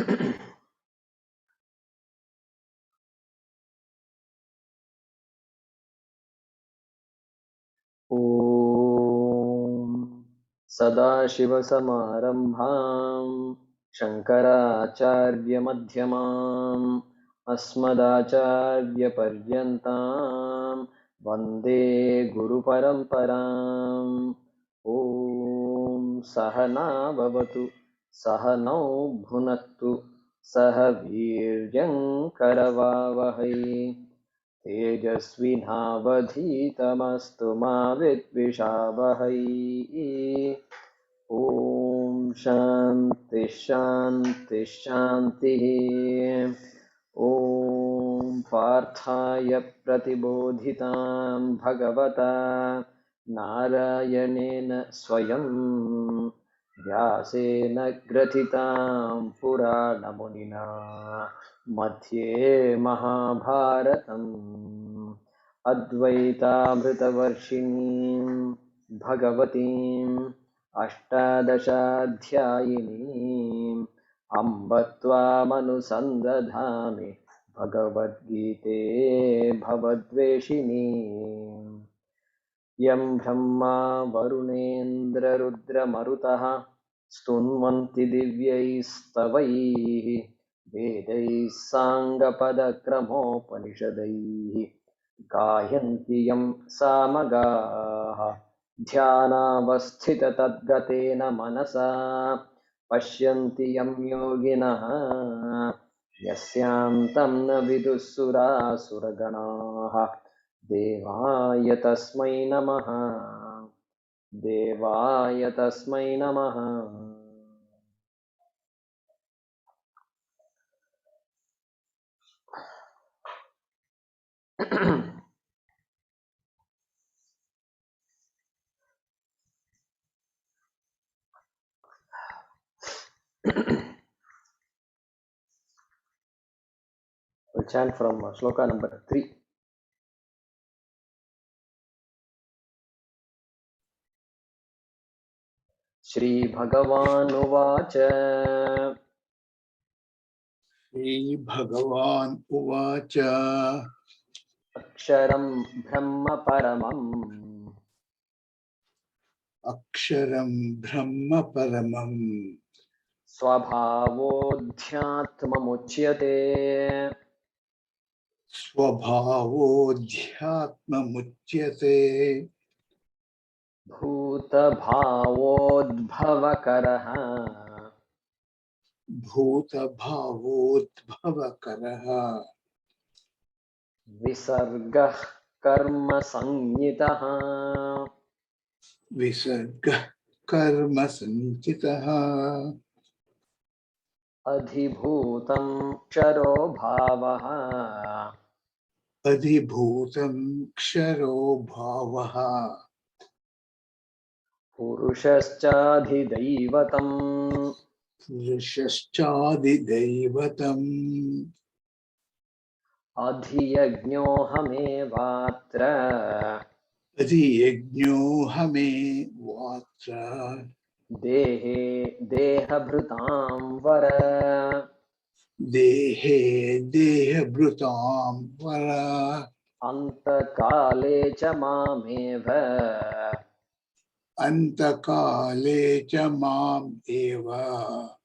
ॐ सदाशिवसमारम्भां शङ्कराचार्यमध्यमाम् अस्मदाचार्यपर्यन्तां वन्दे गुरुपरम्पराम्। ॐ सहना भवतु सहनौ भुनक्तु सह वीर्यं करवावहै तेजस्विनावधीतमस्तु मा विद्विषावहै। ॐ शान्ति शान्ति शान्तिः। ॐ पार्थाय प्रतिबोधितां भगवता नारायणेन स्वयं व्यासेन ग्रथितां पुराणमुनिना मध्ये महाभारतम् अद्वैतामृतवर्षिणीं भगवतीम् अष्टादशाध्यायिनीम् अम्ब त्वामनुसन्दधामि भगवद्गीते भवद्वेषिणीम्। यं ब्रह्मा वरुणेन्द्ररुद्रमरुतः स्तुन्वन्ति दिव्यैस्तवैः वेदैः साङ्गपदक्रमोपनिषदैः गायन्ति यं सामगाः ध्यानावस्थिततद्गतेन मनसा पश्यन्ति यं योगिनः यस्यान्तं न विदुःसुरासुरगणाः देवाय तस्मै नमः देवाय तस्मै नमः। We'll chant from Shloka number 3. Shri Bhagavan Uvacha Shri Bhagavan Uvacha Aksharam Brahma Paramam Aksharam Brahma Paramam Swabhavodhyatmamuchyate Swabhavodhyatmamuchyate Bhuta Bhavodbhavakaraha Bhuta Bhavodbhavakaraha Visargah Karma Sanyitaha Visarga Karma Sanchitaha Adhibhutam Ksharo Bhavaha Adhibhutam Ksharo Bhavaha Purushaschaadhidaivatam Purushashchadidaivatam Adhiyajñohamevatra Adhiyajñohame vatra Dehe Dehabhrutam Vara Dehe Dehabhrutam Vara Antakale cha mameva Antakale cha mam eva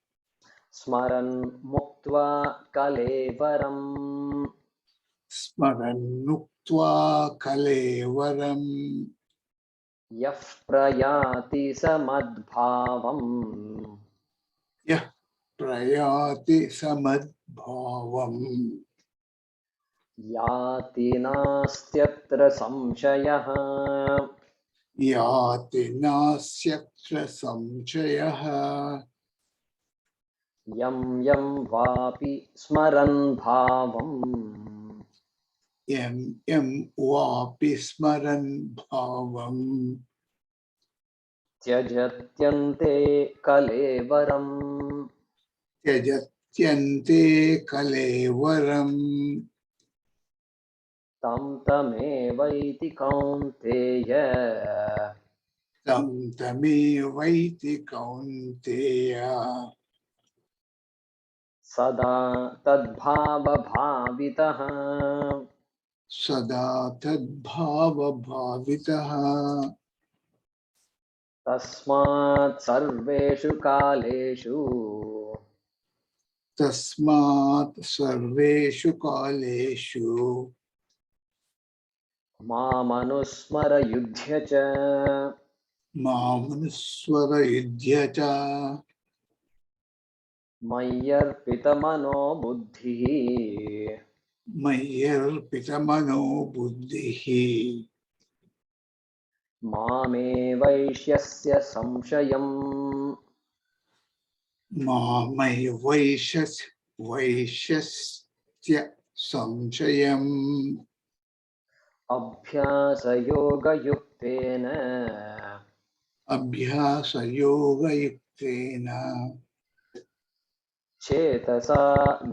Smaran muktva kalevaram Smaran nuktva kalevaram Yah prayati samadbhavam Yah prayati samadbhavam Yati nastyatra samshayaha Yati nasyatra samchayaha Yam yam vapi smaran bhavam Yam yam vapi smaran bhavam Tyajatyante kalevaram Tyajatyante kalevaram Tam tamevaiti kaunteya Tam tame vaiti kaunteya सदा तद्भावभावितः सदा तद्भावभावितः तस्मात् सर्वेषु कालेषु तस्मात् सर्वेषु कालेषु मामनुस्मरयुध्य च मामनुस्मरयुध्य च मय्यर्पितमनो बुद्धिः मय्यर्पितमनो बुद्धिः मामे वैश्यस्य संशयम् मामयि वैश्यस्य संशयम् अभ्यासयोगयुक्तेन अभ्यासयोगयुक्तेन चेतसा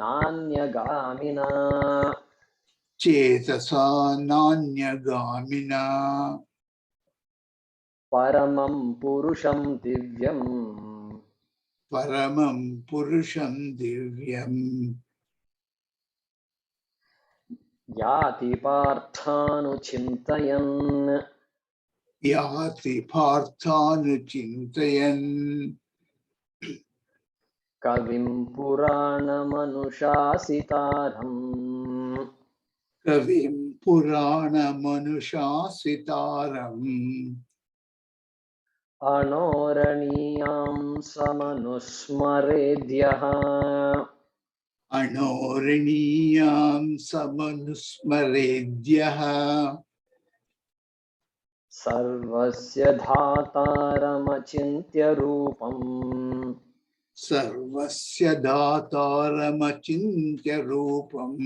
नान्यगामिना चेतसा नान्यगामिना परमं पुरुषं दिव्यम् परमं पुरुषं दिव्यम् याति पार्थानुचिन्तयन् याति पार्थानुचिन्तयन् कविं पुराणमनुशासितारम् कविं पुराणमनुशासितारम् अणोरणीयां समनुस्मरेद्यः अणोरणीयां समनुस्मरेद्यः सर्वस्य धातारमचिन्त्य रूपम् सर्वस्य दातारमचिन्त्य रूपम्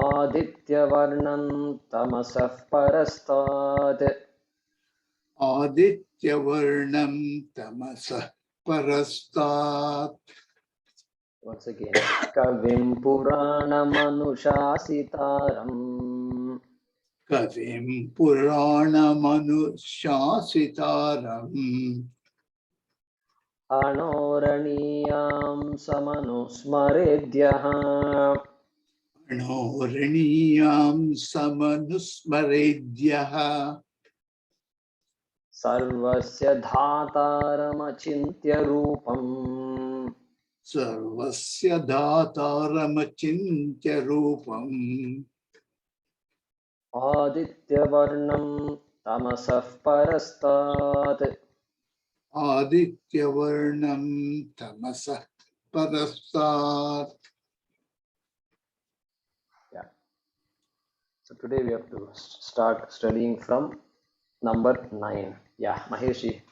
आदित्यवर्णं तमसः परस्तात् आदित्यवर्णं तमसः परस्तात् once again कविं पुराणमनुशासितारम् कविं पुराणमनुशासितारम् अणोरणीयां समनुस्मरेद्यः अणोरणीयां समनुस्मरेद्यः सर्वस्य धातारमचिन्त्य रूपम् सर्वस्य दातारमचिन्त्य रूपम् आदित्यवर्णं तमसः परस्तात् आदित्यवर्णं तमसः परस्तात्. Yeah. So today we have to start studying from number 9. Yeah, Maheshi.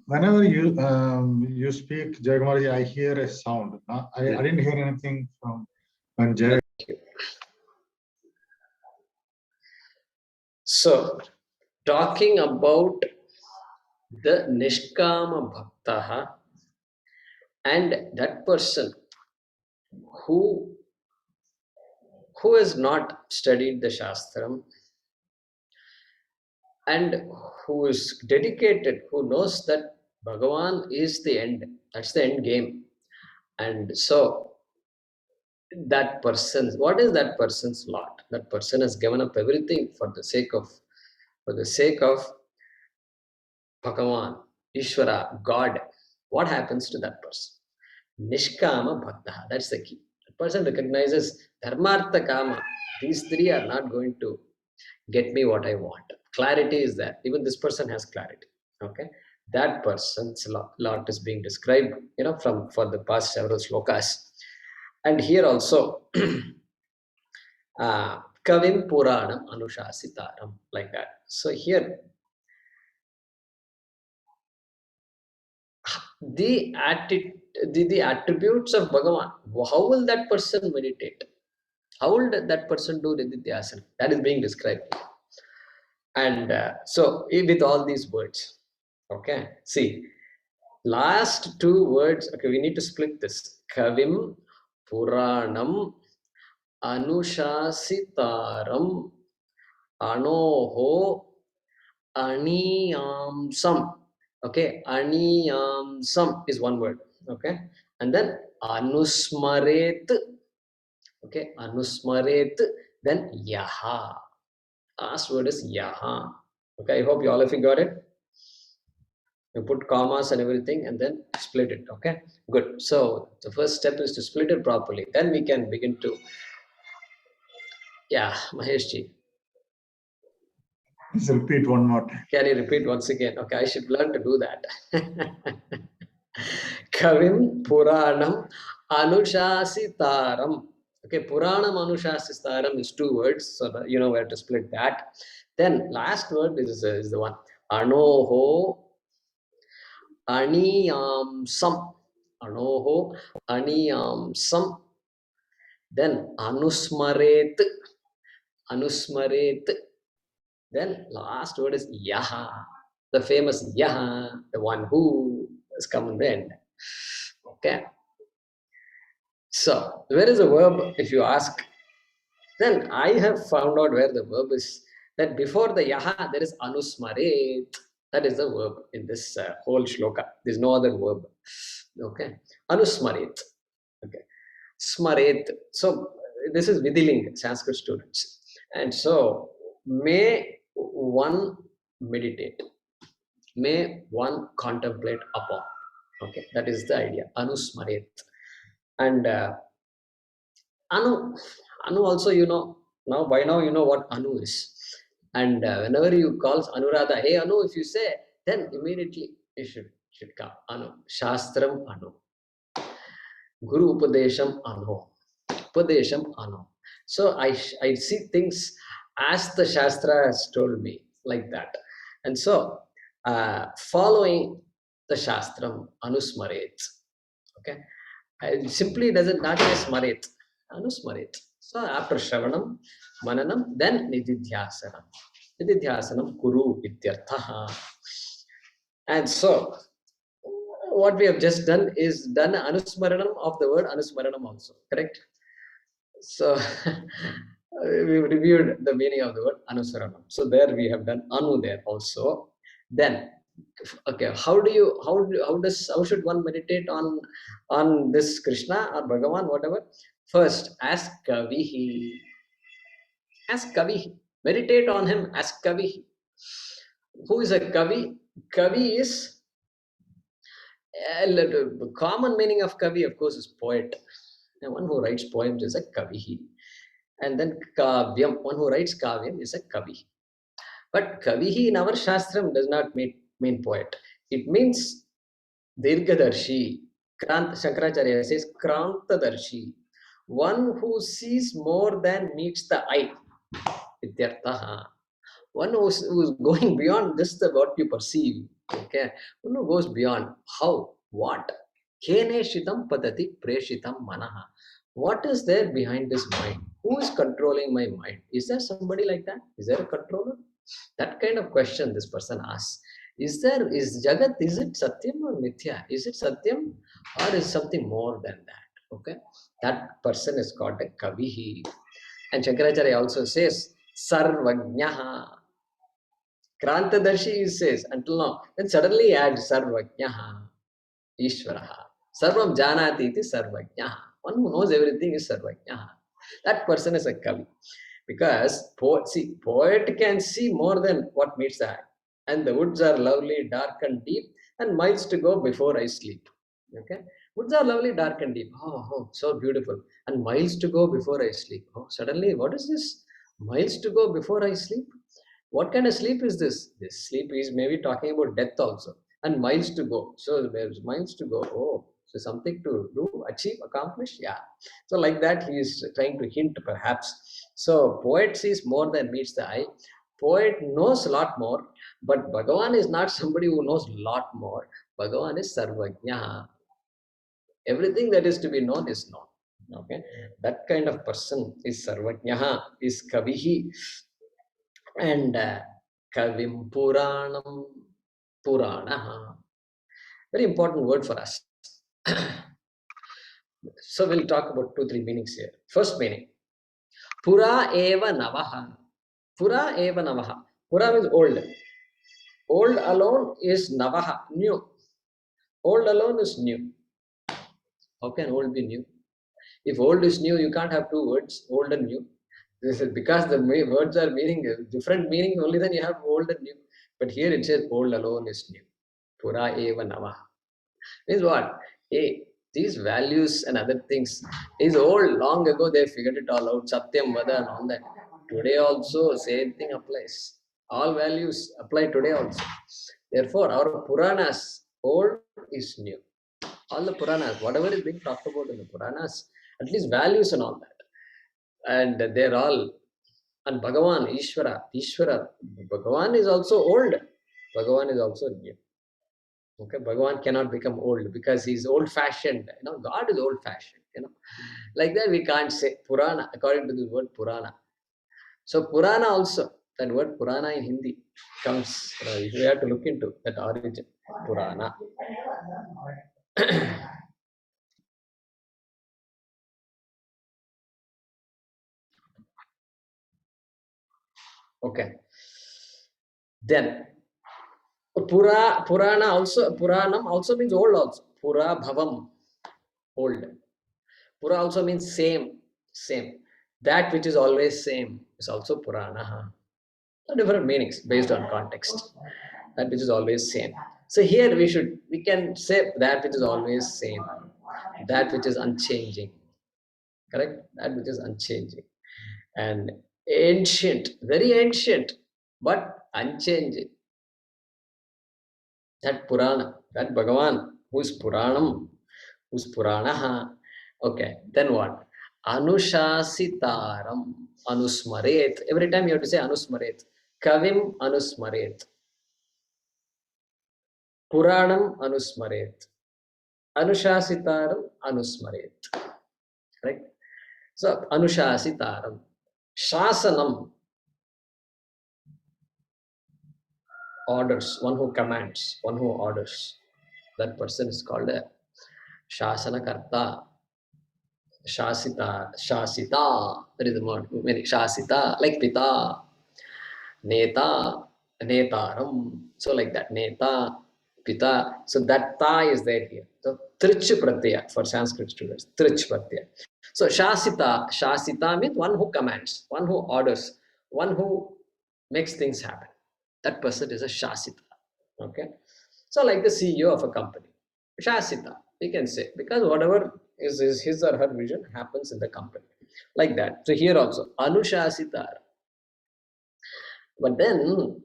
Whenever you speak, Jaykumar, I hear a sound. I didn't hear anything from when Jay. So, talking about the Nishkama Bhaktaha and that person who has not studied the Shastram and who is dedicated, who knows that Bhagavan is the end, that's the end game. And so that person, what is that person's lot? That person has given up everything for the sake of Bhagavan, Ishvara, God. What happens to that person? Nishkama Bhakta, that's the key. The person recognizes Dharmartha Kama. These three are not going to get me what I want. Clarity is there. Even this person has clarity. Okay, that person's lot is being described, for the past several shlokas, and here also, Kavim Puranam Anushasitaram, like that. So here, the attributes of Bhagavan, how will that person meditate? How will that person do Nididhyasana? That is being described. And so, with all these words, okay, see, last two words, okay, we need to split this. Kavim Puranam Anushasitaram Anoho Aniyamsam. Okay, Aniyamsam is one word. Okay, and then anusmaret. Okay, anusmaret, then yaha. Last word is yaha. Okay, I hope you all of you got it. You put commas and everything and then split it. Okay, good. So the first step is to split it properly. Then we can begin to, yeah, Maheshji. Please repeat one more time. Can you repeat once again? Okay, I should learn to do that. Kavim Puranam Anushasitaram. Okay, Puranam Anushasitaram is 2 words, so that you know where to split that. Then last word is the one Anoho Aniyamsam. Anoho Aniyamsam. Then Anusmaret. Anusmaret. Then last word is Yaha. The famous Yaha, the one who has come in the end. Okay. So, where is the verb if you ask? Then I have found out where the verb is. That before the Yaha, there is Anusmaret. That is the verb in this whole shloka. There is no other verb. Okay. Anusmaret. Okay. Smaret. So, this is Vidiling, Sanskrit students. And so, may one meditate. May one contemplate upon. Okay, that is the idea. Anusmaret. And Anu also, you know, by now you know what Anu is. And whenever you call Anuradha, hey Anu, if you say, then immediately it should come. Anu. Shastram Anu. Guru Upadesham Anu. Upadesham Anu. So I see things as the Shastra has told me, like that. And so following the Shastram, Anusmaret. Okay. It simply doesn't not just Smaret. Anusmaret. So after Shravanam, Mananam, then Nididhyasanam. Nididhyasanam Kuru Ityarthaha. And so what we have just done is done Anusmaranam of the word Anusmaranam also. Correct? So we reviewed the meaning of the word Anusaranam. So there we have done Anu there also. Then okay, how should one meditate on this Krishna or Bhagavan, whatever? First, ask Kavihi. Ask Kavihi. Meditate on him. Ask Kavihi. Who is a Kavi? Kavi is the common meaning of Kavi, of course, is poet. And one who writes poems is a Kavihi. And then Kavyam, one who writes Kavyam is a Kavi. But Kavihi in our Shastram does not mean poet. It means Dirgadarshi. Shankaracharya says Krantadarshi. One who sees more than meets the eye. Ityarthaha. One who's going beyond just what you perceive. Okay. One who goes beyond. How? What? Kene shitam padati preshitam manaha. What is there behind this mind? Who is controlling my mind? Is there somebody like that? Is there a controller? That kind of question this person asks. Is Jagat, is it Satyam or Mithya? Is it Satyam or is something more than that? Okay. That person is called a Kavihi. And Shankaracharya also says, Sarvajnaha. Krantadarshi says, until now. Then suddenly add Sarvajnaha. Ishvaraha. Sarvam Janati iti Sarvajnaha. One who knows everything is Sarvajnaha. That person is a Kavi. Because poet can see more than what meets the eye. And the woods are lovely, dark and deep, and miles to go before I sleep. Okay? Woods are lovely, dark and deep. Oh, so beautiful. And miles to go before I sleep. Oh, suddenly, what is this? Miles to go before I sleep? What kind of sleep is this? This sleep is maybe talking about death also. And miles to go. So there's miles to go. Oh, so something to do, achieve, accomplish? Yeah. So like that, he is trying to hint perhaps. So poet sees more than meets the eye. Poet knows a lot more, but Bhagavan is not somebody who knows a lot more. Bhagavan is Sarvajna. Everything that is to be known is known. Okay, that kind of person is Sarvajna, is Kavihi, and Kavim Puranam Puranaha. Very important word for us. So we'll talk about 2-3 meanings here. First meaning, Pura eva navaha. Pura eva navaha. Pura means old. Old alone is navaha, new. Old alone is new. How can old be new? If old is new, you can't have two words, old and new. This is because the words are meaning different meaning, only then you have old and new. But here it says old alone is new. Pura eva namaha. Means what? Hey, these values and other things is old. Long ago they figured it all out. Satyam, Vada and all that. Today also same thing applies. All values apply today also. Therefore, our Puranas, old is new. All the Puranas, whatever is being talked about in the Puranas, at least values and all that. And they're all, and Bhagavan, Ishvara, Bhagavan is also old. Bhagavan is also new. Okay, Bhagavan cannot become old because he's old-fashioned. God is old-fashioned. Like that we can't say Purana according to the word Purana. So Purana also, that word Purana in Hindi comes. We have to look into that origin. Purana. Okay. Then Puranam also means old also. Pura Bhavam, old. Pura also means same. That which is always same is also Purana. Different meanings based on context. That which is always same. So here we can say that which is always same. That which is unchanging. Correct? That which is unchanging. And ancient, very ancient, but unchanging. That Purana, that Bhagavan, who's Puranam, who's Puranaha. Okay, then what? Anushasitaram, Anusmaret. Every time you have to say Anusmaret. Kavim Anusmaret. Puranam Anusmaret. Anushasitaram Anusmaret. Right? So, Anushasitaram. Shasanam. Orders, one who commands, one who orders. That person is called a Shasanakarta. Shasita. That is the word. Shasita, like Pita. Neta, Netaram. So like that. Neta, Pita. So that ta is there here. So Trich Pratyaya for Sanskrit students. Trich Pratyaya. So Shasita means one who commands, one who orders, one who makes things happen. That person is a Shasita. Okay. So like the CEO of a company. Shasita, we can say, because whatever is his or her vision happens in the company. Like that. So here also, Anushasita. But then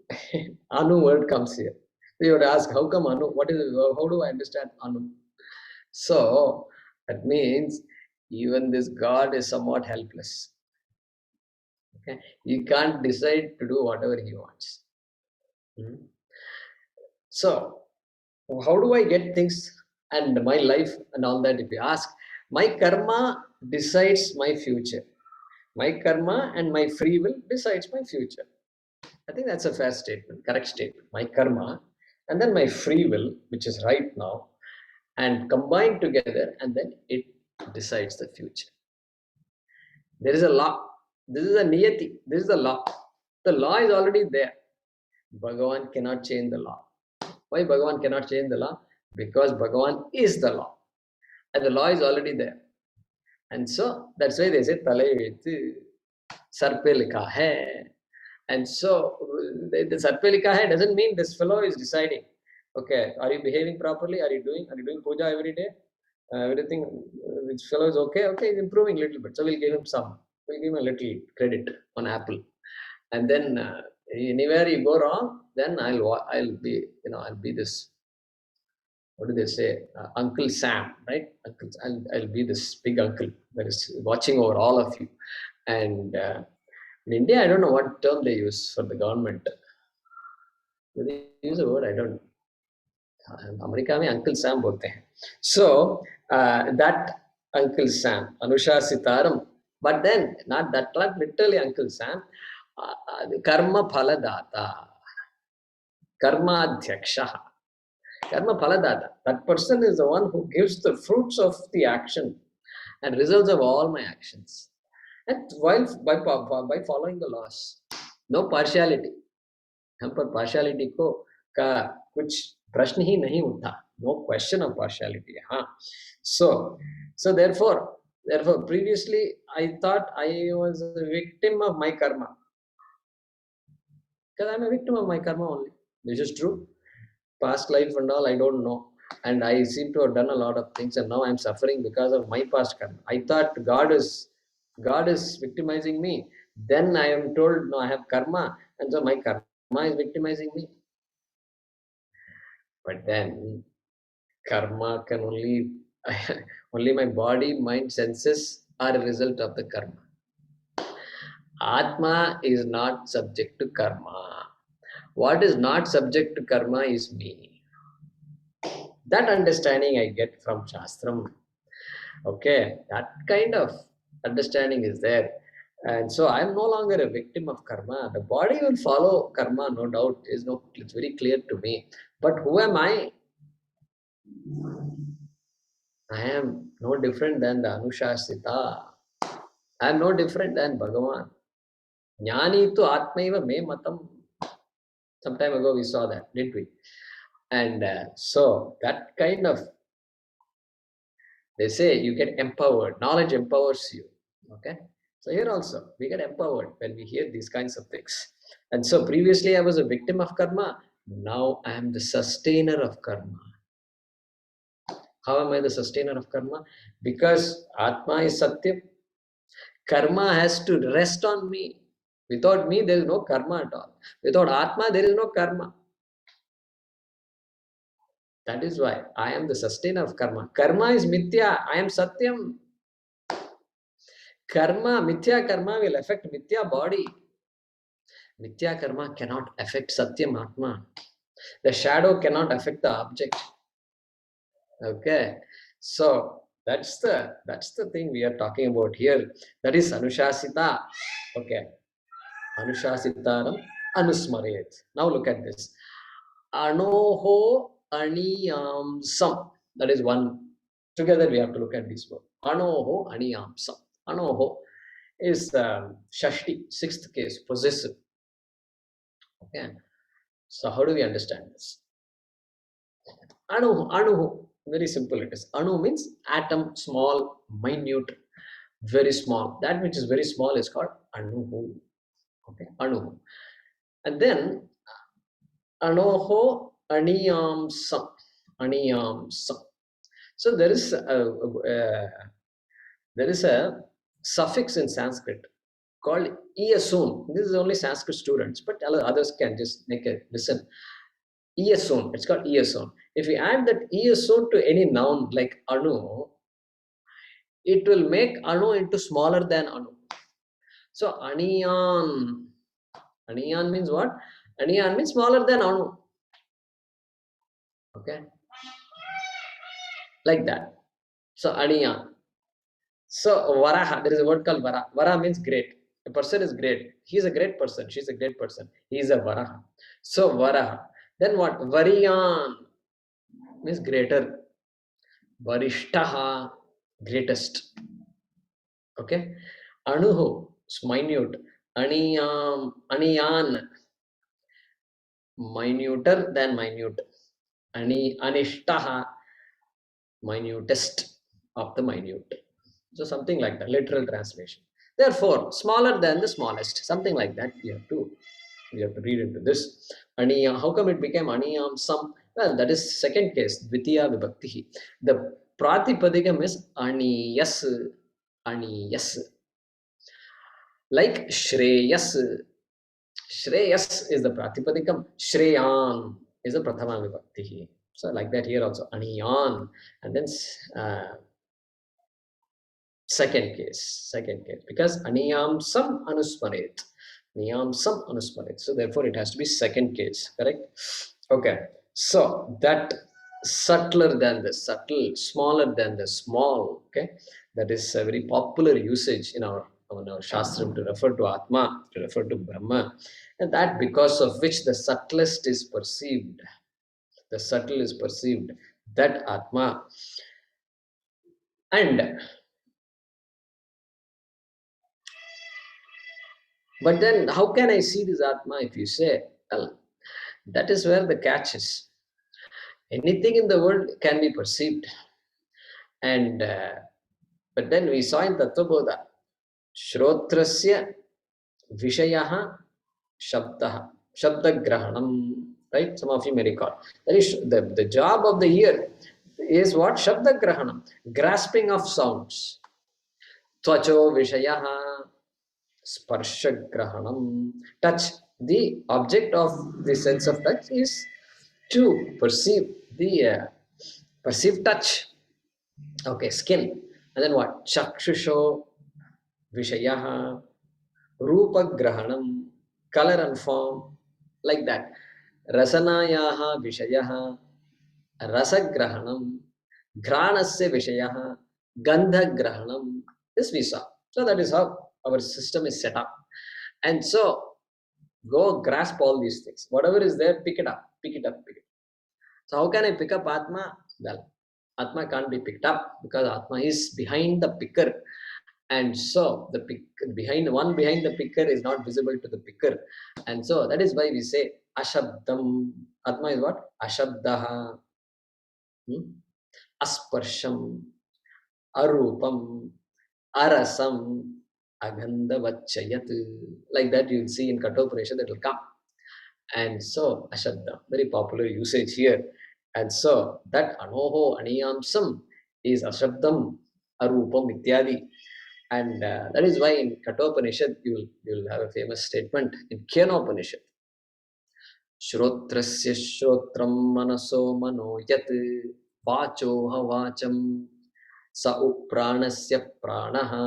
Anu word comes here. You would ask, how come Anu? How do I understand Anu? So that means even this God is somewhat helpless. Okay? He can't decide to do whatever he wants. So how do I get things and my life and all that? If you ask, my karma decides my future. My karma and my free will decides my future. I think that's a fair statement, correct statement. My karma and then my free will, which is right now, and combined together, and then it decides the future. There is a law. This is a niyati. This is the law. The law is already there. Bhagavan cannot change the law. Why Bhagavan cannot change the law? Because Bhagavan is the law. And the law is already there. And so that's why they say Talai Sarpe likha hai. And so the Sarpe likha hai doesn't mean this fellow is deciding. Okay, are you behaving properly? Are you doing puja every day? Everything, which fellow is okay? Okay, he's improving a little bit. So we'll give him a little credit on Apple. And then anywhere you go wrong, then I'll be this. What do they say? Uncle Sam, right? I'll be this big uncle that is watching over all of you. And in India, I don't know what term they use for the government. Do they use a word? I don't know. America mein Uncle Sam bolte hain. So that Uncle Sam, Anushasitaram, but then not literally Uncle Sam, Karma Phaladata, Karma Adhyaksha. Karma Phaladata. That person is the one who gives the fruits of the action and results of all my actions. And by following the laws, no partiality. हम पर partiality का कुछ प्रश्न ही नहीं उठा. No question of partiality. हाँ. So So therefore, previously I thought I was a victim of my karma. Because I'm a victim of my karma only. This is true. Past life and all, I don't know. And I seem to have done a lot of things, and now I'm suffering because of my past karma. I thought God is victimizing me. Then I am told, no, I have karma, and so my karma is victimizing me. But then karma can only only my body, mind, senses are a result of the karma. Atma is not subject to karma. What is not subject to karma is me. That understanding I get from Shastram. Okay, that kind of understanding is there. And so I'm no longer a victim of karma. The body will follow karma, no doubt. It's very clear to me. But who am I? I am no different than the Anushasita. I am no different than Bhagavan. Jnani tu atmaiva me matam. Some time ago we saw that, didn't we? And so that kind of, they say you get empowered. Knowledge empowers you. Okay. So here also we get empowered when we hear these kinds of things. And so previously I was a victim of karma. Now I am the sustainer of karma. How am I the sustainer of karma? Because Atma is Satyam. Karma has to rest on me. Without me, there is no karma at all. Without Atma, there is no karma. That is why I am the sustainer of karma. Karma is mithya. I am Satyam. Karma, mithya karma will affect mithya body. Mithya karma cannot affect Satyam Atma. The shadow cannot affect the object. Okay. So that's the thing we are talking about here. That is Anushasita. Okay. Anushasitaram Anusmaret. Now look at this. Anoho Aniyamsam. That is one. Together we have to look at this word. Anoho Aniyamsam. Anoho is Shashti, sixth case, possessive. Okay. So how do we understand this? Anu, very simple it is. Anu means atom, small, minute, very small. That which is very small is called Anu. Okay, Anu. And then Anoho Aniyamsam. Aniyamsam. So there is a suffix in Sanskrit called iasun. This is only Sanskrit students, but others can just make a listen. Iasun. It's called iasun. If you add that iasun to any noun like anu, it will make anu into smaller than anu. So aniyan. Aniyan means what? Aniyan means smaller than anu. Okay. Like that. So aniyan. So varaha, there is a word called vara. Vara means great. A person is great. He is a great person. She is a great person. He is a varaha. So varaha. Then what? Variyan means greater. Varishtaha, greatest. Okay. Anuhu, minute. Aniyan, minuter than minute. Anishtaha, minutest of the minute. So something like that, literal translation. Therefore, smaller than the smallest, something like that. We have to read into this. How come it became aniyam sam? Well, that is second case, dvitiya vibhakti. The pratipadikam is aniyas, aniyas. Like shreyas. Shreyas is the pratipadikam. Shreyan is the prathama vibhakti. So like that here also, aniyan. And then second case, because aniyam sam anusmaret. Niyam sam anusmaret. So therefore it has to be second case, correct? Okay. So that subtler than the subtle, smaller than the small, okay? That is a very popular usage in our Shastram to refer to Atma, to refer to Brahma. And that because of which the subtlest is perceived. The subtle is perceived. That Atma. And but then how can I see this Atma if you say, well, that is where the catch is. Anything in the world can be perceived. And But then we saw in Tattvabodha, Shrotrasya Vishayaha Shabdaha, Shabdagrahanam, right? Some of you may recall. That is the job of the ear is what? Shabdagrahanam, grasping of sounds. Tvacho Vishayaha Sparshagrahanam, touch. The object of the sense of touch is to perceive the perceive touch. Okay, skin. And then what? Chakshusho Vishayaha Rupagrahanam, color and form, like that. Rasanayaha Vishayaha Rasagrahanam, Granasya Vishayaha Gandhagrahanam. This we saw. So that is how our system is set up. And so go grasp all these things. Whatever is there, pick it up, pick it up, pick it up. So how can I pick up Atma? Well, Atma can't be picked up because Atma is behind the picker. And so the behind the picker is not visible to the picker. And so that is why we say Ashabdam. Atma is what? Ashabdaha, Asparsham, Arupam, Arasam, Agandhavachayat. Like that you'll see in Kathopanishad that will come. And so Ashabdam, very popular usage here. And so that Anoho Aniyamsam is Ashabdam, Arupam, Ityadi. And that is why in Kathopanishad you'll have a famous statement in Kenopanishad. Shrotrasya shrotram manaso mano yat vachoha vacham sa upranasya pranaha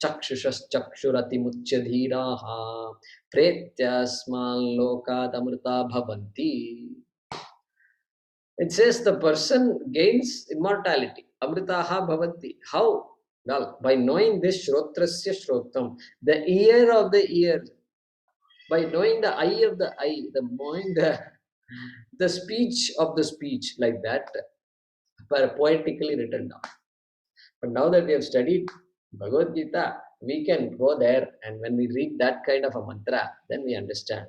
chakshushas chakshurati muchyadhiraha pretyasmal lokadamrita bhavanti. It says the person gains immortality. Amritaha bhavanti. How? Well, by knowing this Shrotrasya Shrotam, the ear of the ear, by knowing the eye of the eye, knowing the speech of the speech, like that, poetically written down. But now that we have studied Bhagavad Gita, we can go there, and when we read that kind of a mantra, then we understand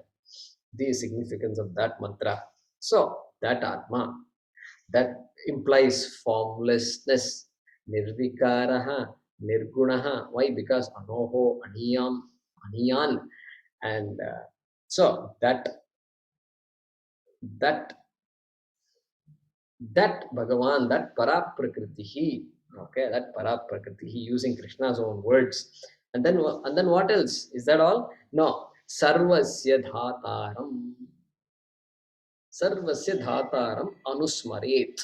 the significance of that mantra. So, that Atma, that implies formlessness, nirvikaraha, nirgunaha. Why? Because anoho, aniyam, aniyan. And so that Bhagavan, that Paraprakritihi, okay, that Paraprakritihi, using Krishna's own words. And then what else? Is that all? No. Sarvasya dhataram. Sarvasya dhataram anusmaret.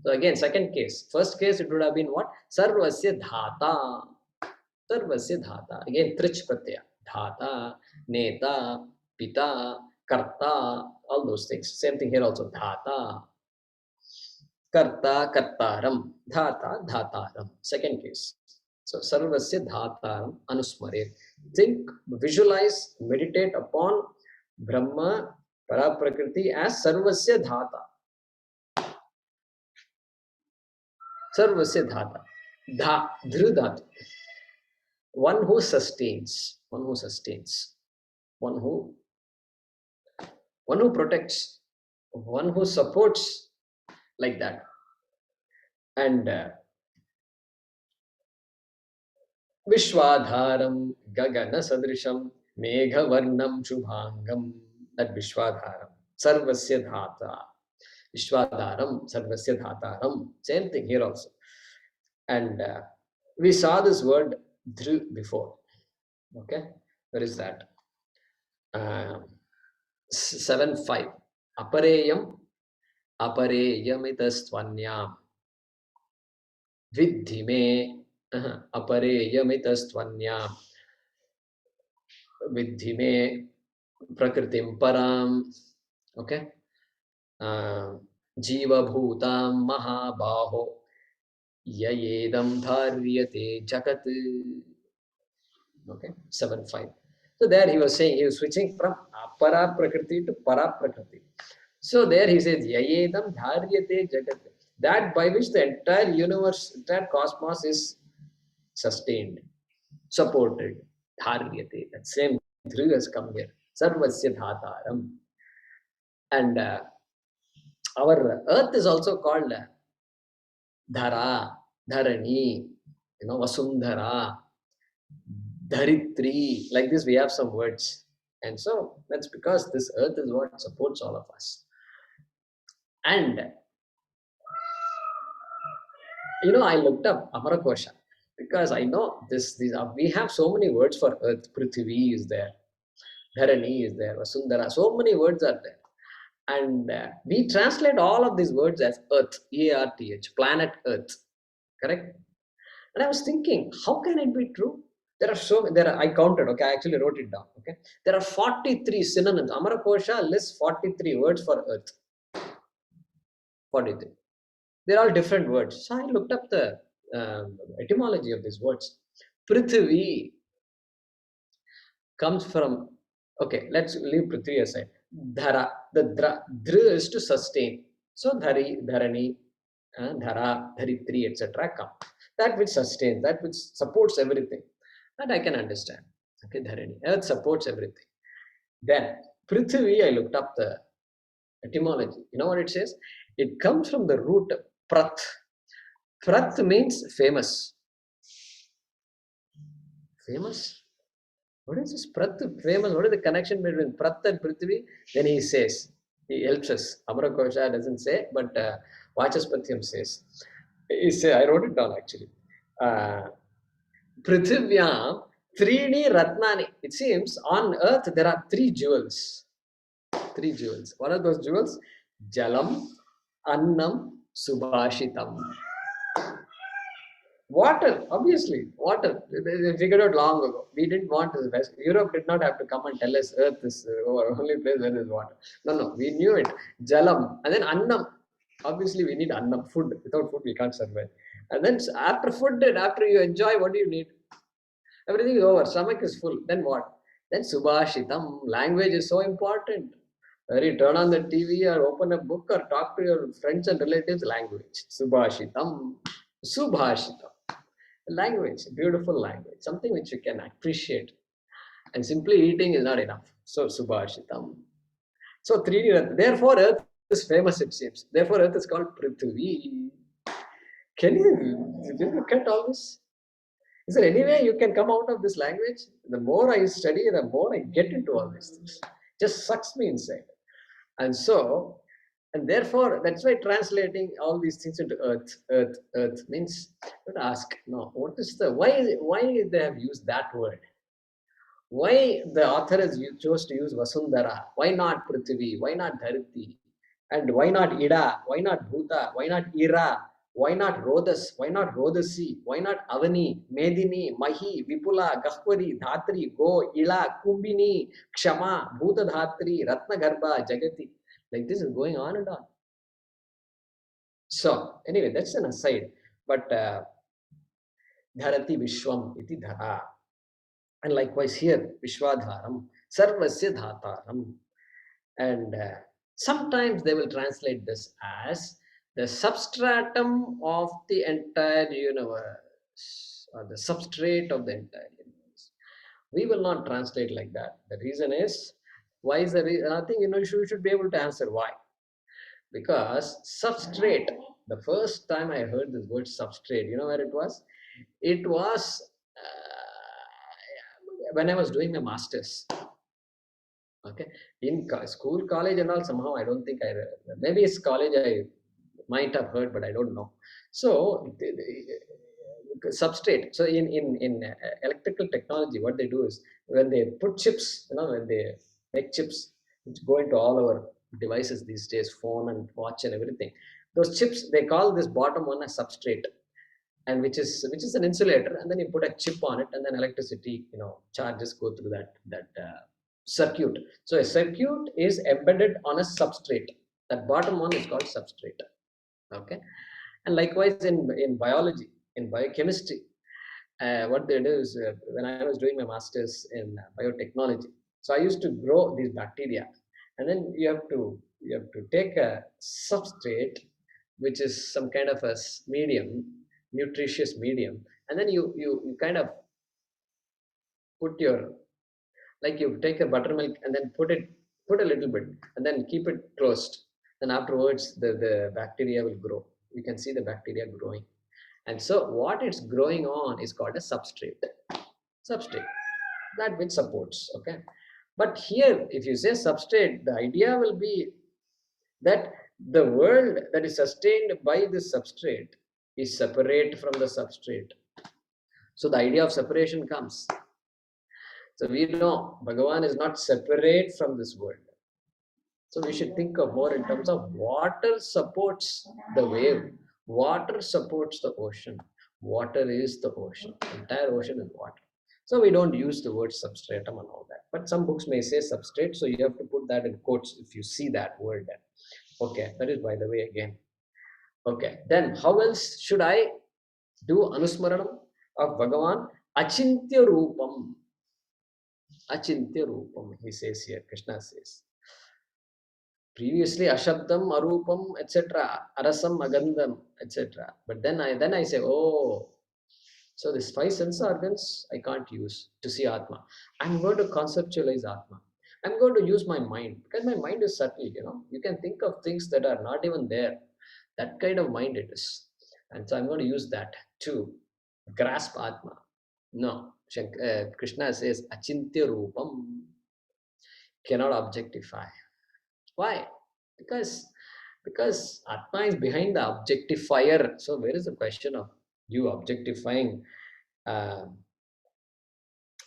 So again, second case. First case, it would have been what? Sarvasya dhata. Sarvasya dhata. Again, trich pratyaya. Dhata, neta, pita, karta, all those things. Same thing here also. Dhata. Karta, kartaram. Dhata, dhataram. Second case. So, sarvasya dhataram anusmaret. Think, visualize, meditate upon Brahma, Paraprakriti as sarvasya dhata. Sarvasya dhata. Dhrudhatu. One who sustains, one who protects, one who supports, like that. And Vishwadharam Gagana Sadrisham Meghavarnam Shubhangam. That Vishwadharam. Sarvasya dhata. Vishwadharam Sarvasya dhataram. Same thing here also. And we saw this word dhru before. Okay, where is that? 7.5. Apareyam apareyamitastvanyam vidhime apareyamitastvanyam vidhime prakritim param. Okay, jiva bhutam mahabaho yayedam dharyate jagat. Okay, 7.5. So there he was saying, he was switching from apara prakriti to para prakriti. So there he says, yayedam dharyate jagat. That by which the entire universe, entire cosmos is sustained, supported. Dharyate. That same dhru has come here. Sarvasya dhataram. And our earth is also called Dhara, Dharani. Vasundhara, Dharitri. Like this, we have some words. And so that's because this earth is what supports all of us. And I looked up Amarakosha because I know we have so many words for earth. Prithvi is there, Dharani is there, Vasundhara. So many words are there. And we translate all of these words as earth, EARTH, planet earth. Correct? And I was thinking, how can it be true? I counted, okay, I actually wrote it down, okay. There are 43 synonyms. Amarakosha lists 43 words for earth. 43. They're all different words. So I looked up the etymology of these words. Prithvi comes from, okay, let's leave Prithvi aside. Dhara, dra is to sustain. So dharani, dhara, dharitri, etc. come. That which sustains, that which supports everything. That I can understand. Okay, dharani, earth supports everything. Then Prithvi, I looked up the etymology. You know what it says? It comes from the root prat. Prat means famous. Famous? What is this Prat famous? What is the connection between Prat and Prithvi? Then he says, he helps us. Amarakosha doesn't say, but Vachaspathyam says. I wrote it down actually. Prithvyam Trini Ratnani. It seems on earth there are 3 jewels. 3 jewels. What are those jewels? Jalam, Annam, Subhashitam. Water, obviously, water. They figured out long ago. We didn't want this. Europe did not have to come and tell us Earth is our only place where there is water. No, we knew it. Jalam. And then Annam. Obviously, we need Annam, food. Without food, we can't survive. And then after food, after you enjoy, what do you need? Everything is over. Stomach is full. Then what? Then Subhashitam. Language is so important. Where you turn on the TV or open a book or talk to your friends and relatives, language. Subhashitam. Subhashitam. Language, beautiful language, something which you can appreciate. And simply eating is not enough. So, Subhashitam. So, 3D, therefore, Earth is famous, it seems. Therefore, Earth is called Prithvi. Can you look at all this? Is there any way you can come out of this language? The more I study, the more I get into all these things. Just sucks me inside. And so, and therefore, that's why translating all these things into earth means, don't ask, no, what is why they have used that word? Why the author has chose to use Vasundhara? Why not Prithvi? Why not Dhariti? And why not Ida? Why not Bhuta? Why not Ira? Why not Rodas? Why not Rodasi? Why not Avani, Medini, Mahi, Vipula, Gahwari, Dhatri, Go, Ila, Kumbini, Kshama, Bhuta Dhatri, Ratna Garbha, Jagati? Like this is going on and on. So anyway, that's an aside. But Dharati Vishwam iti Dhara. And likewise here, Vishwadharam, Sarvasya Dhataram. And sometimes they will translate this as the substratum of the entire universe, or the substrate of the entire universe. We will not translate like that. The reason is, why is the reason? I think you should be able to answer why. Because substrate, the first time I heard this word substrate, you know where it was? It was when I was doing my master's. Okay, in school, college, and all, somehow I don't think maybe it's college I might have heard, but I don't know. So, substrate. So, in electrical technology, what they do is when they put chips, when they make chips which go into all our devices these days, phone and watch and everything, those chips, they call this bottom one a substrate, and which is an insulator, and then you put a chip on it, and then electricity, charges go through that circuit. So a circuit is embedded on a substrate. That bottom one is called substrate. Okay, and likewise in biology, in biochemistry, what they do is when I was doing my master's in biotechnology, so I used to grow these bacteria, and then you have to take a substrate, which is some kind of a medium, nutritious medium, and then you kind of put your, like you take a buttermilk and then put a little bit and then keep it closed. Then afterwards the bacteria will grow. You can see the bacteria growing. And so what it's growing on is called a substrate. Substrate, that which supports. Okay. But here, if you say substrate, the idea will be that the world that is sustained by this substrate is separate from the substrate. So the idea of separation comes. So we know Bhagavan is not separate from this world. So we should think of more in terms of water supports the wave, water supports the ocean. Water is the ocean. The entire ocean is water. So we don't use the word substratum and all that. But some books may say substrate, so you have to put that in quotes if you see that word there. Okay, that is by the way again. Okay, then how else should I do Anusmaranam of Bhagavan? Achintya Rupam. Achintya Rupam, he says here, Krishna says. Previously Ashabdam, Arupam, etc. Arasam, Agandham, etc. But then I say, oh, so these 5 sense organs I can't use to see Atma. I'm going to conceptualize Atma. I'm going to use my mind because my mind is subtle, You can think of things that are not even there. That kind of mind it is. And so I'm going to use that to grasp Atma. No, Krishna says, Achintya Rupam, cannot objectify. Why? Because Atma is behind the objectifier. So where is the question of you objectifying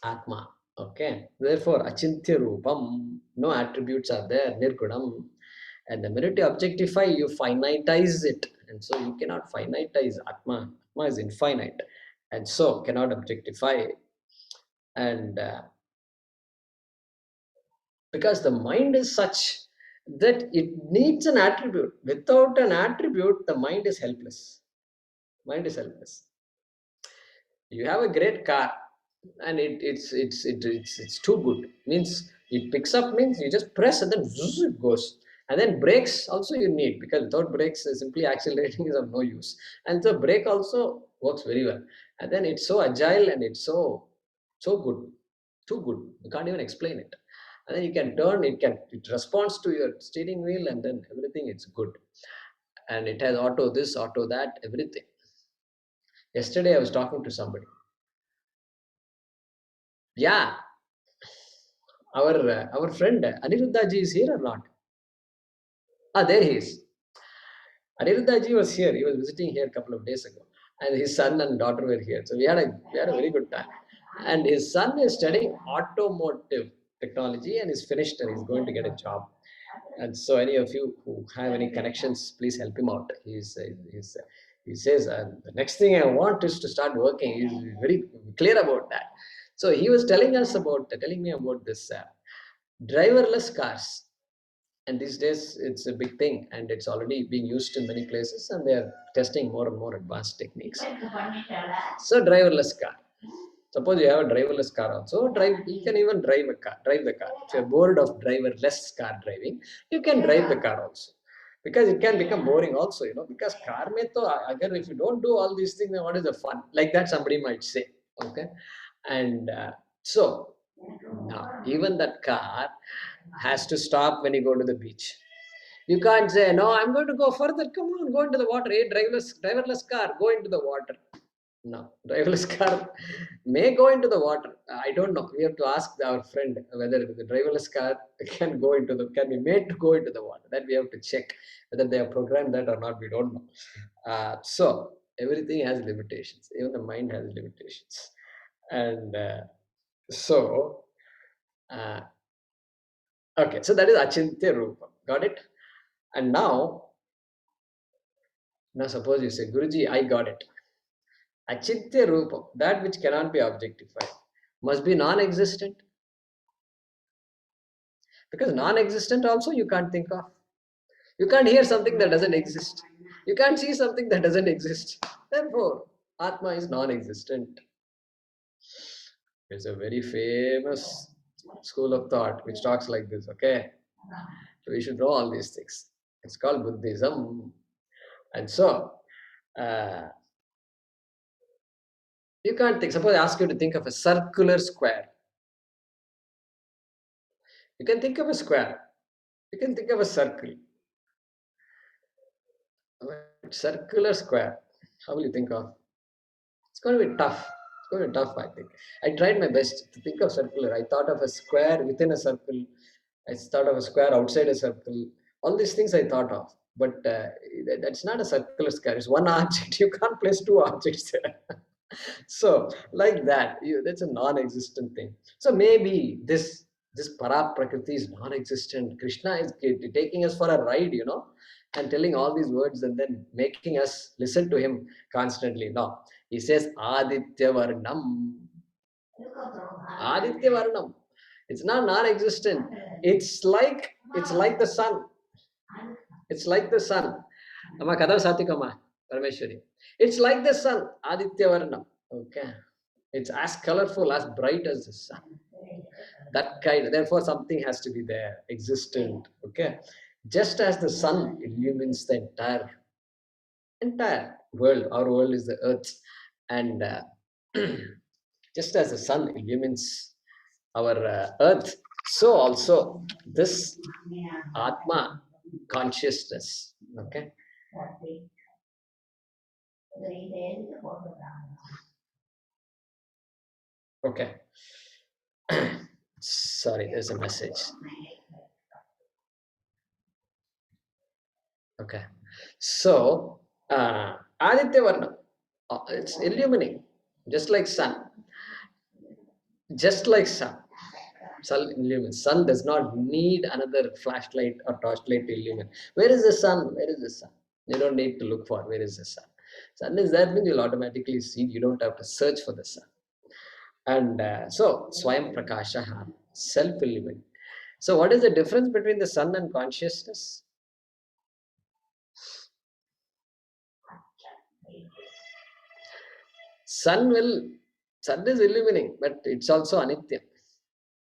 Atma? Okay. Therefore, Achintya Rupam, no attributes are there, Nirgunam. And the minute you objectify, you finitize it. And so you cannot finitize Atma. Atma is infinite. And so cannot objectify. And because the mind is such that it needs an attribute. Without an attribute, the mind is helpless. Mind is helpless. You have a great car, and it's too good. Means it picks up. Means you just press and then it goes. And then brakes also you need, because without brakes, simply accelerating is of no use. And so brake also works very well. And then it's so agile and it's so good, too good. You can't even explain it. And then you can turn, it responds to your steering wheel, and then everything it's good. And it has auto this, auto that, everything. Yesterday I was talking to somebody. Yeah, our friend Aniruddhaji is here or not? There he is. Aniruddhaji was here. He was visiting here a couple of days ago, and his son and daughter were here. So we had a very good time. And his son is studying automotive technology and is finished and he's going to get a job. And so any of you who have any connections, please help him out. He says, the next thing I want is to start working. He's very clear about that. So he was telling me about this driverless cars. And these days it's a big thing, and it's already being used in many places, and they're testing more and more advanced techniques. So driverless car. Suppose you have a driverless car also, you can even drive the car. If you're bored of driverless car driving, you can drive the car also. Because it can become boring also, because car mein to, agar if you don't do all these things, then what is the fun? Like that somebody might say, okay? And so now even that car has to stop when you go to the beach. You can't say, no, I'm going to go further. Come on, go into the water. Hey, driverless car, go into the water. No, driverless car may go into the water. I don't know. We have to ask our friend whether the driverless car can be made to go into the water. That we have to check whether they have programmed that or not. We don't know. So everything has limitations. Even the mind has limitations. And okay, so that is Achintya Rupam. Got it? And now suppose you say, Guruji, I got it. Achintya Rupam, that which cannot be objectified, must be non-existent. Because non-existent also you can't think of. You can't hear something that doesn't exist. You can't see something that doesn't exist. Therefore, Atma is non-existent. There's a very famous school of thought which talks like this, okay? So we should know all these things. It's called Buddhism. And so, you can't think. Suppose I ask you to think of a circular square. You can think of a square. You can think of a circle. Circular square. How will you think of? It's going to be tough. It's going to be tough, I think. I tried my best to think of circular. I thought of a square within a circle. I thought of a square outside a circle. All these things I thought of. But that's not a circular square. It's one object. You can't place two objects there. So like that, that's a non-existent thing. So maybe this para prakriti is non-existent. Krishna is taking us for a ride, and telling all these words and then making us listen to him constantly. No, he says Aditya Varnam. Aditya Varnam. It's not non-existent. It's like the sun. It's like the sun. Amma kada satikama Parameshwari. It's like the sun, Aditya Varnam. Okay. It's as colorful, as bright as the sun. That kind, therefore, something has to be there, existent. Okay. Just as the sun illumines the entire world, our world is the earth, and just as the sun illumines our earth, so also this Atma consciousness. Okay. Okay. Sorry, there's a message. Okay. So, Aditya Varna, it's illuminating, just like sun. Just like sun. Sun illumines. Sun does not need another flashlight or torchlight to illumine. Where is the sun? Where is the sun? You don't need to look for where is the sun. Sun is there, means you'll automatically see. You don't have to search for the sun. And so, Swayam Prakasha, self-illuminate. So, what is the difference between the sun and consciousness? Sun is illuminating, but it's also anitya.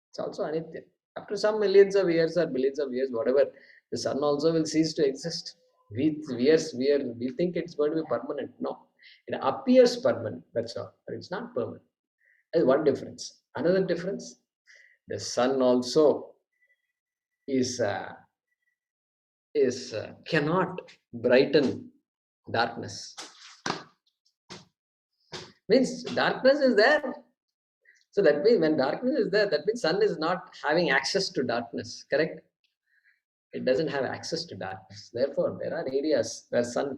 It's also anitya. After some millions of years or billions of years, whatever, the sun also will cease to exist. We think it's going to be permanent. No, it appears permanent. That's all, but it's not permanent. That's one difference. Another difference: the sun also cannot brighten darkness. Means darkness is there. So that means when darkness is there, that means sun is not having access to darkness, correct? It doesn't have access to darkness. Therefore, there are areas where sun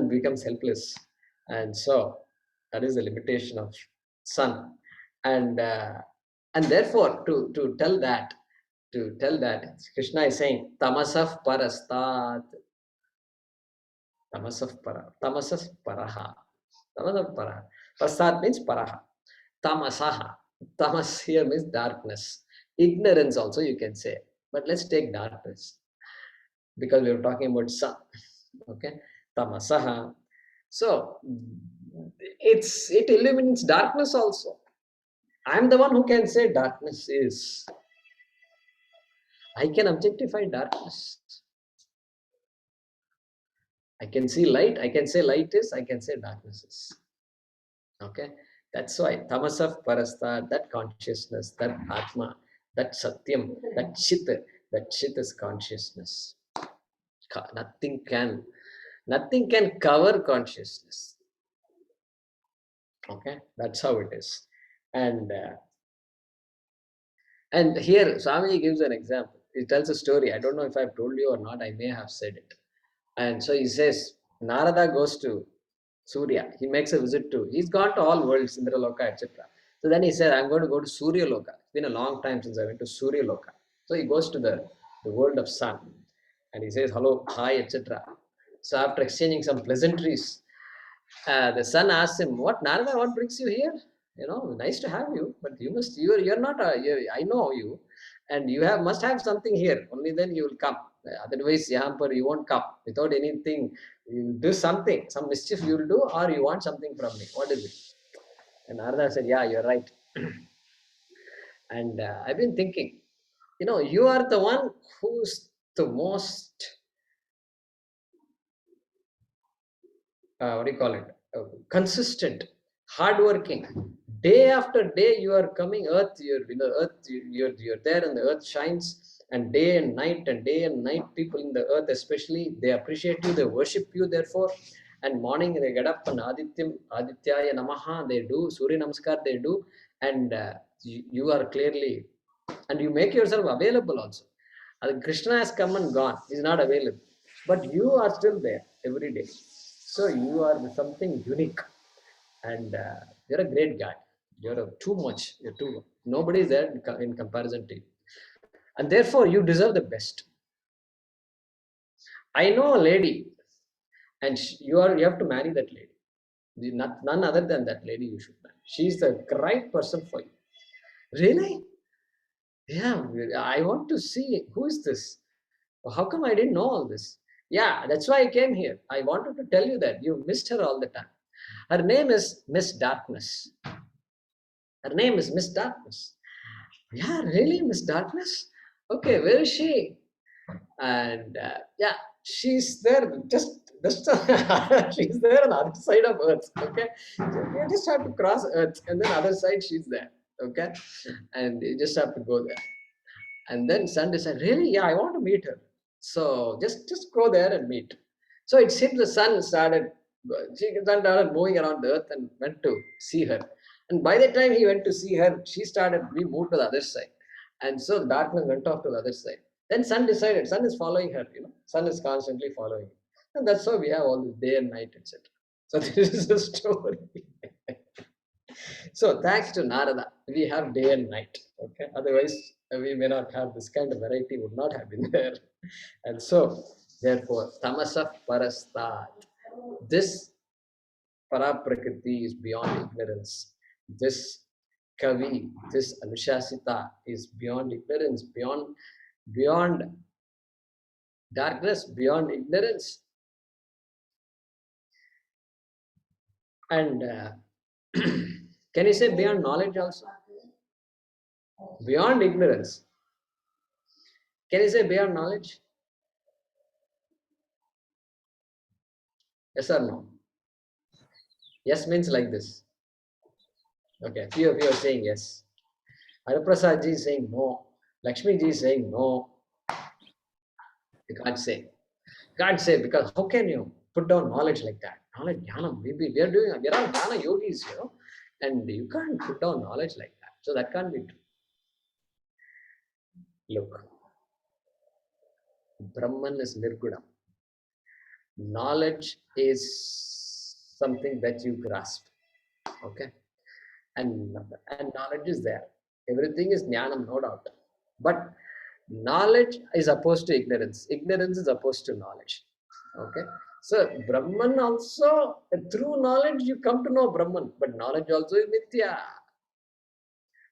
becomes helpless. And so that is the limitation of sun. And therefore, to tell that, Krishna is saying, tamasaf parastat. Tamasaf paraha. Tamasaf paraha. Prasad means paraha. Tamasaha. Tamas here means darkness. Ignorance also you can say. But let's take darkness. Because we were talking about sun. Okay. Tamasaha. So it illuminates darkness also. I am the one who can say darkness is. I can objectify darkness. I can see light. I can say light is. I can say darkness is. Okay. That's why tamasaf parasta, that consciousness, that atma, that satyam, that chit is consciousness. Nothing can cover consciousness. Okay, that's how it is. And here Swami gives an example. He tells a story. I don't know if I've told you or not. I may have said it. And so he says, Narada goes to Surya. He makes a visit to, he's gone to all worlds, Indraloka, etc. So then he said, I'm going to go to Surya Loka. It's been a long time since I went to Surya Loka. So he goes to the world of sun. And he says, hello, hi, etc. So after exchanging some pleasantries, the sun asks him, Narada, what brings you here? Nice to have you, but you're not I know you, and you must have something here. Only then you will come. Otherwise, Yahampar, you won't come without anything. You do something, some mischief you will do, or you want something from me. What is it? And Narada said, yeah, you're right. And I've been thinking, you are the one who's the most, consistent, hardworking. Day after day, you are coming. Earth, you're there, and the earth shines. And day and night, people in the earth especially, they appreciate you, they worship you. Therefore, and morning they get up and Adhyaya Namaha, they do, Surya Namaskar they do, and you are clearly, and you make yourself available also. Krishna has come and gone, he is not available, but you are still there every day. So you are something unique, and you're a great guy. You're too much. Nobody is there in comparison to you, and therefore you deserve the best. I know a lady, and you have to marry that lady. None other than that lady you should marry. She's the right person for you. Really? Yeah, I want to see who is this. How come I didn't know all this? Yeah, that's why I came here. I wanted to tell you that you missed her all the time. Her name is Miss Darkness. Her name is Miss Darkness. Yeah, really, Miss Darkness? Okay, where is she? And yeah, she's there just she's there on the other side of Earth. Okay, you just have to cross Earth, and then other side she's there. Okay, and you just have to go there. And then son decided, really, yeah, I want to meet her. So just go there and meet. So it seems the son started moving around the earth and went to see her. And by the time he went to see her, we moved to the other side. And so the darkness went off to the other side. Then son decided, son is following her, son is constantly following. And that's how we have all this day and night, etc. So this is the story. So thanks to Narada, we have day and night. Okay, otherwise we may not have this kind of variety, would not have been there. And so, therefore, tamasah parastat. This paraprakriti is beyond ignorance. This kavi, this anushasita is beyond ignorance, beyond darkness, beyond ignorance. And can you say beyond knowledge also? Beyond ignorance. Can you say beyond knowledge? Yes or no? Yes means like this. Okay, few of you are saying yes. Hariprasad ji is saying no. Lakshmi ji is saying no. You can't say. Can't say, because how can you put down knowledge like that? Knowledge, jnanam. We are all jnana yogis, and you can't put down knowledge like that. So that can't be true. Look, Brahman is nirgunam. Knowledge is something that you grasp. Okay, and knowledge is there. Everything is jnanam, no doubt. But knowledge is opposed to ignorance. Ignorance is opposed to knowledge. Okay, so Brahman also, through knowledge you come to know Brahman, but knowledge also is mithya.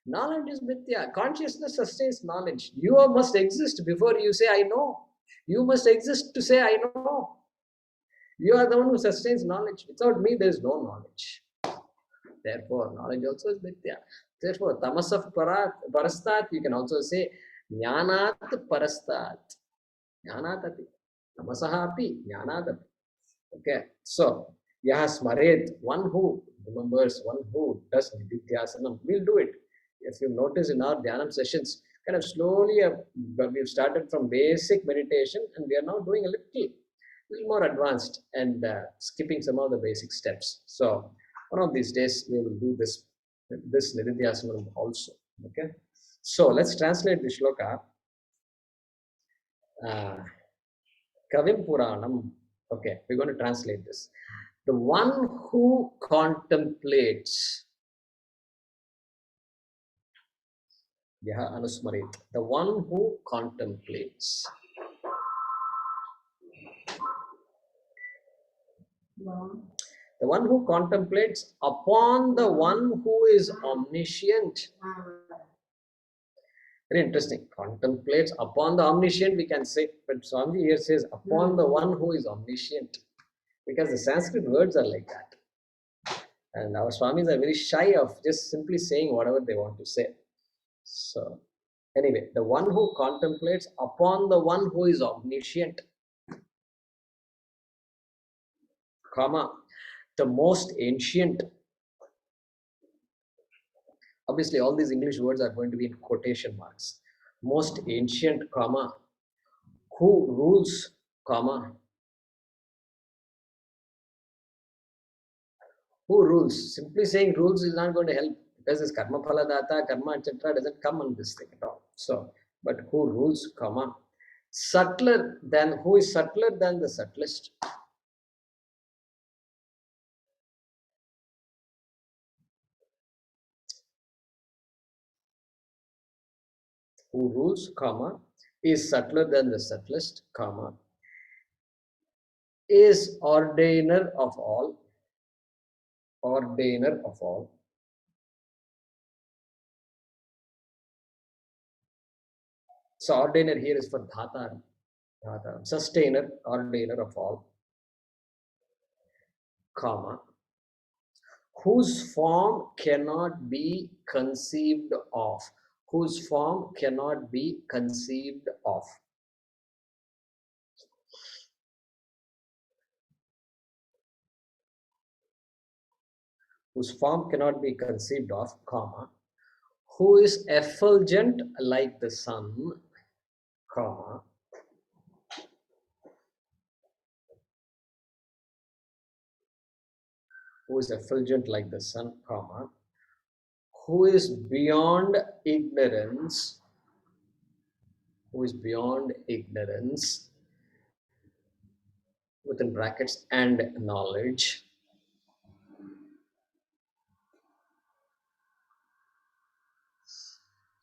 Knowledge is mithya. Consciousness sustains knowledge. You must exist before you say I know. You must exist to say I know. You are the one who sustains knowledge. Without me, there is no knowledge. Therefore, knowledge also is mithya. Therefore, tamasah parastat, you can also say jnanat parastat. Jnanat api. Tamasaha api jnanat api. Okay. So, yaha smaret, one who remembers, one who does nididhyasanam, will do it. If you notice in our dhyanam sessions, kind of slowly we've started from basic meditation, and we are now doing a little more advanced and skipping some of the basic steps. So one of these days we will do this nididhyasanam also. Okay. So let's translate the shloka. Kavim Puranam. Okay, we're going to translate this. The one who contemplates. Yaha anusmarit. The one who contemplates. The one who contemplates upon the one who is omniscient. Very interesting. Contemplates upon the omniscient, we can say, but Swami here says upon the one who is omniscient, because the Sanskrit words are like that. And our Swamis are very shy of just simply saying whatever they want to say. So, anyway, the one who contemplates upon the one who is omniscient, comma, the most ancient. Obviously, all these English words are going to be in quotation marks. Most ancient, comma, who rules, comma, Who rules? Simply saying rules is not going to help, because this karma phala data, karma, etc. doesn't come on this thing at all. So, but who rules, comma, subtler than, who is subtler than the subtlest? Who rules, comma, is subtler than the subtlest, comma, is ordainer of all, ordainer of all. So ordainer here is for dhata, dhata, sustainer, ordainer of all, comma, whose form cannot be conceived of, whose form cannot be conceived of. Whose form cannot be conceived of, comma, who is effulgent like the sun, comma, who is effulgent like the sun, comma, who is beyond ignorance, who is beyond ignorance, within brackets, and knowledge,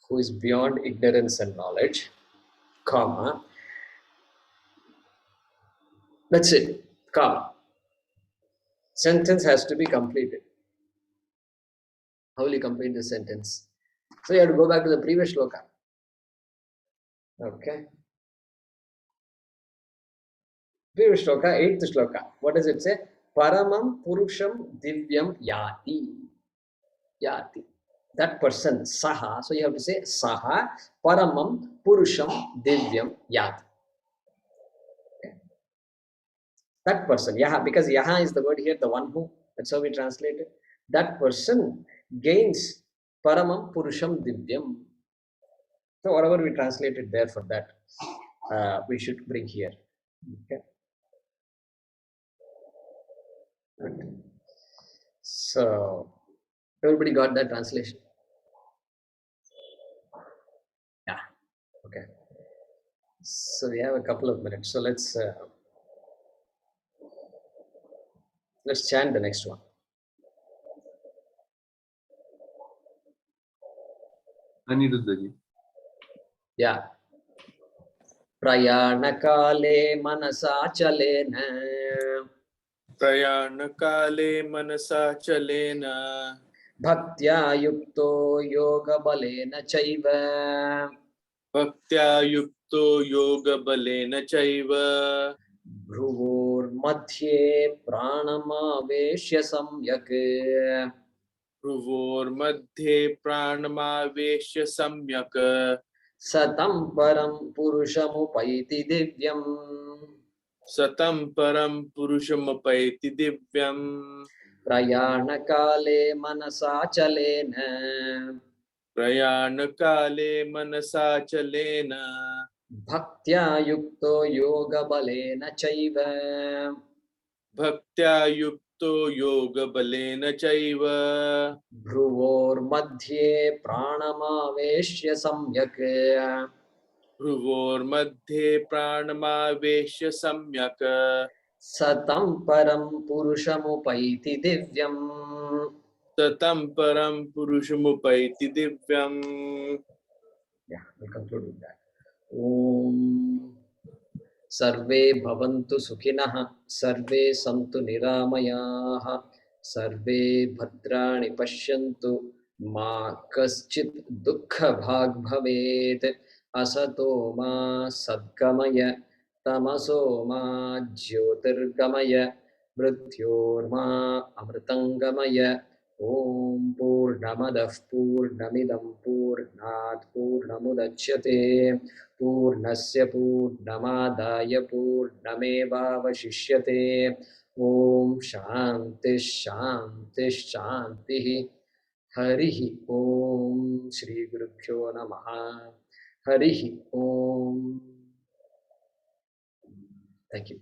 who is beyond ignorance and knowledge, comma, that's it, comma. Sentence has to be completed. How will you complete the sentence? So you have to go back to the previous shloka. Okay. Previous shloka, 8th shloka. What does it say? Paramam Purusham Divyam Yati. Yati. That person, Saha. So you have to say Saha Paramam Purusham Divyam Yati. Okay. That person, Yaha, because Yaha is the word here, the one who. That's how we translate it. That person gains Paramam Purusham Divyam. So whatever we translated there for that, we should bring here. Okay. So everybody got that translation? Yeah. Okay. So we have a couple of minutes. So let's chant the next one. Aniruddhaji. Yeah. Prayanakale manasa chalena. Prayanakale manasa chalena. Bhaktya yukto yoga balena chaiva. Bhaktya yukto yoga balena chaiva. Bhruvor madhye pranamaveshya samyak. Bhruvor madhye pranamaveshya samyak. Satam param purushamupaiti divyam. Satam param purushamapayati divyam. Prayanakale manasa chalena. Prayanakale manasa chalena. Bhaktya yukto yoga balena chaiva. Bhaktya yukto yoga balena chaiva. Bhruvor madhye pranamaveshya samyak. Bhruvor madhye pranamaveshya samyak. Satam param purushamupaiti divyam. Tatam param purushamupaiti divyam. Yeah, we'll conclude with that. Om Sarve bhavantu sukhinah, sarve santu niramayaah, sarve bhadrani pashyantu, ma kaschit dukkha bhag bhavet, asato ma sadgamaya, tamaso ma jyotirgamaya, mrityorma amritangamaya. Om Purnamadah Purnamidam Purnat Purnamudachyate Purnasya Purnamadaya Purnamevavashishyate. Om Shanti Shanti Shanti. Harihi Om Shri Gurubhyo Namaha. Harihi Om. Thank you.